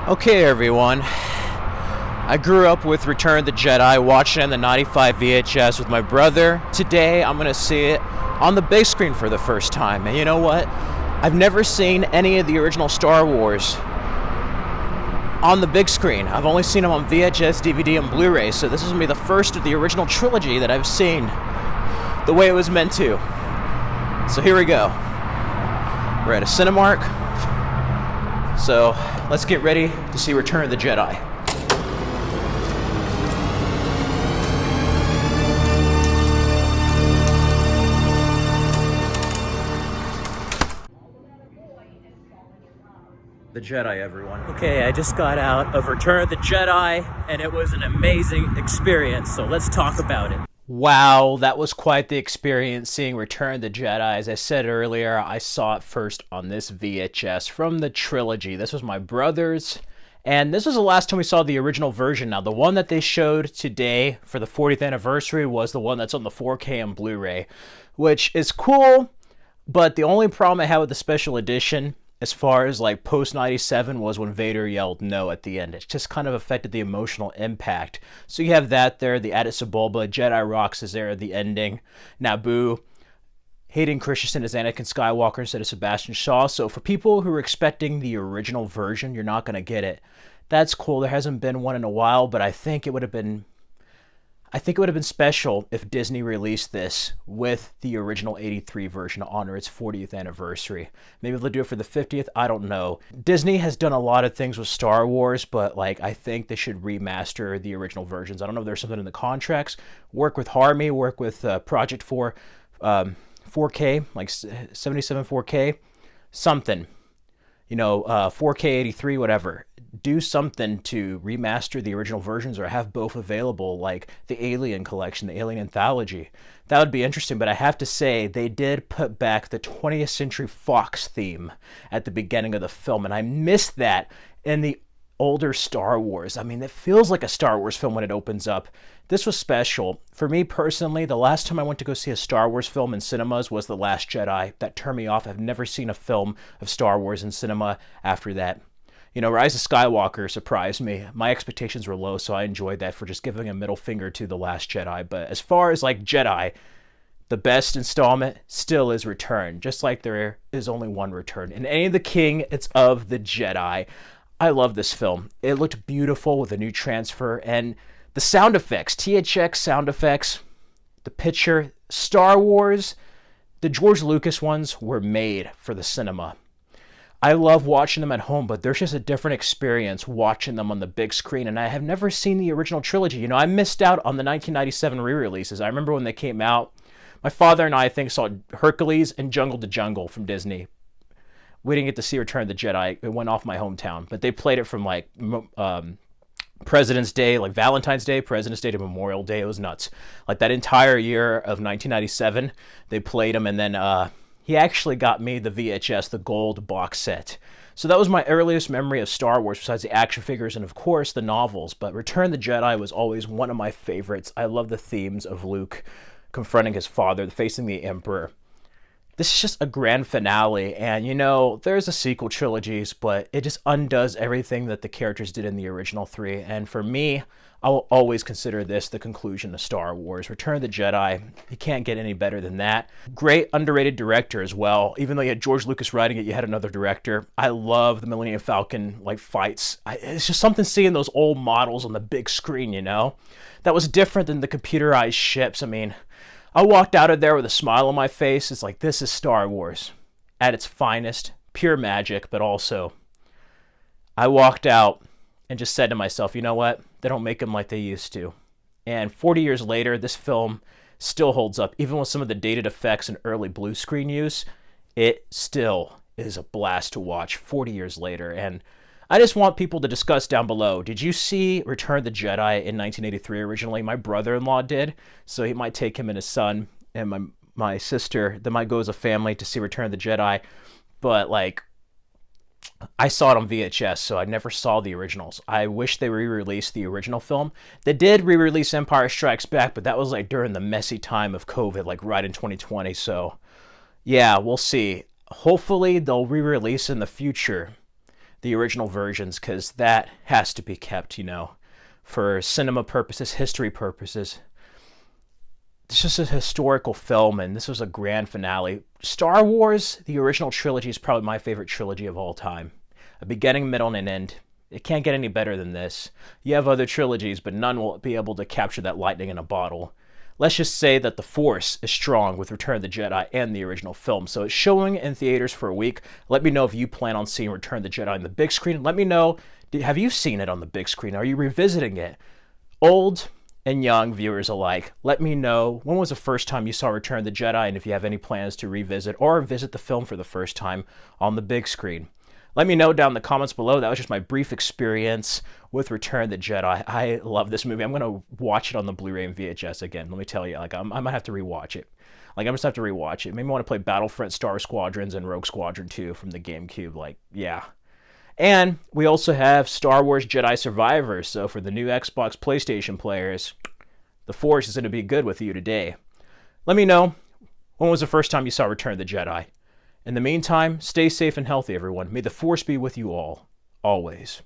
Okay, everyone. I grew up with Return of the Jedi, watching it in the 95 VHS with my brother. Today, I'm going to see it on the big screen for the first time. And you know what? I've never seen any of the original Star Wars on the big screen. I've only seen them on VHS, DVD, and Blu-ray, so this is going to be the first of the original trilogy that I've seen the way it was meant to. So here we go. We're at a Cinemark. So let's get ready to see Return of the Jedi. The Jedi, everyone. Okay, I just got out of Return of the Jedi, and it was an amazing experience, so let's talk about it. Wow, that was quite the experience seeing Return of the Jedi. As I said earlier, I saw it first on this VHS from the trilogy. This was my brother's, and this was the last time we saw the original version. Now, the one that they showed today for the 40th anniversary was the one that's on the 4K and Blu-ray, which is cool, but the only problem I had with the special edition as far as like post 97 was when Vader yelled no at the end. It just kind of affected the emotional impact. So you have that there, the Addis Bulba, Jedi Rocks is there at the ending, Naboo, Hayden Christensen as Anakin Skywalker instead of Sebastian Shaw. So for people who are expecting the original version, you're not going to get it. That's cool. There hasn't been one in a while, but I think it would have been special if Disney released this with the original 83 version to honor its 40th anniversary. Maybe they'll do it for the 50th, I don't know. Disney has done a lot of things with Star Wars, but like I think they should remaster the original versions. I don't know if there's something in the contracts. Work with Harmy, work with Project 4, 4K, like 77 4K, something. 4K 83, whatever. Do something to remaster the original versions or have both available, like the Alien collection, the Alien Anthology. That would be interesting, but I have to say they did put back the 20th Century Fox theme at the beginning of the film, and I missed that in the older Star Wars. I mean, it feels like a Star Wars film when it opens up. This was special. For me personally, the last time I went to go see a Star Wars film in cinemas was The Last Jedi. That turned me off. I've never seen a film of Star Wars in cinema after that. Rise of Skywalker surprised me. My expectations were low, so I enjoyed that for just giving a middle finger to The Last Jedi. But as far as like Jedi, the best installment still is Return. Just like there is only one Return. In any of the King, it's of the Jedi. I love this film. It looked beautiful with a new transfer, and the sound effects, THX sound effects, the picture, Star Wars, the George Lucas ones were made for the cinema. I love watching them at home, but there's just a different experience watching them on the big screen, and I have never seen the original trilogy. I missed out on the 1997 re-releases. I remember when they came out. My father and I think saw Hercules and Jungle to Jungle from Disney. We didn't get to see Return of the Jedi. It went off my hometown, but they played it from like President's Day, like Valentine's Day, President's Day to Memorial Day. It was nuts. Like that entire year of 1997, they played them, and then he actually got me the VHS, the gold box set. So that was my earliest memory of Star Wars, besides the action figures and, of course, the novels. But Return of the Jedi was always one of my favorites. I love the themes of Luke confronting his father, facing the Emperor. This is just a grand finale, and there's a sequel trilogies, but it just undoes everything that the characters did in the original three. And for me, I will always consider this the conclusion of Star Wars. Return of the Jedi, you can't get any better than that. Great underrated director as well. Even though you had George Lucas writing it, you had another director. I love the Millennium Falcon fights. It's just something seeing those old models on the big screen, That was different than the computerized ships. I mean, I walked out of there with a smile on my face. It's like, this is Star Wars at its finest, pure magic, but also I walked out and just said to myself, you know what? They don't make them like they used to. And 40 years later, this film still holds up. Even with some of the dated effects and early blue screen use, it still is a blast to watch 40 years later. And I just want people to discuss down below. Did you see Return of the Jedi in 1983 originally? My brother-in-law did, so he might take him and his son and my sister. They might go as a family to see Return of the Jedi. But I saw it on VHS, so I never saw the originals. I wish they re-released the original film. They did re-release Empire Strikes Back, but that was during the messy time of COVID, right in 2020. So yeah, we'll see. Hopefully they'll re-release in the future the original versions, because that has to be kept, for cinema purposes, history purposes. This is a historical film, and this was a grand finale. Star Wars, the original trilogy, is probably my favorite trilogy of all time. A beginning, middle, and an end. It can't get any better than this. You have other trilogies, but none will be able to capture that lightning in a bottle. Let's just say that the Force is strong with Return of the Jedi and the original film. So it's showing in theaters for a week. Let me know if you plan on seeing Return of the Jedi on the big screen. Let me know, have you seen it on the big screen? Are you revisiting it? Old and young viewers alike, let me know, when was the first time you saw Return of the Jedi, and if you have any plans to revisit or visit the film for the first time on the big screen. Let me know down in the comments below. That was just my brief experience with Return of the Jedi. I love this movie. I'm going to watch it on the Blu-ray and VHS again. Let me tell you, I might have to rewatch it. I'm just have to rewatch it. Maybe I want to play Battlefront, Star Squadrons, and Rogue Squadron 2 from the GameCube. Yeah. And we also have Star Wars Jedi Survivor. So for the new Xbox, PlayStation players, the Force is going to be good with you today. Let me know, when was the first time you saw Return of the Jedi? In the meantime, stay safe and healthy, everyone. May the Force be with you all, always.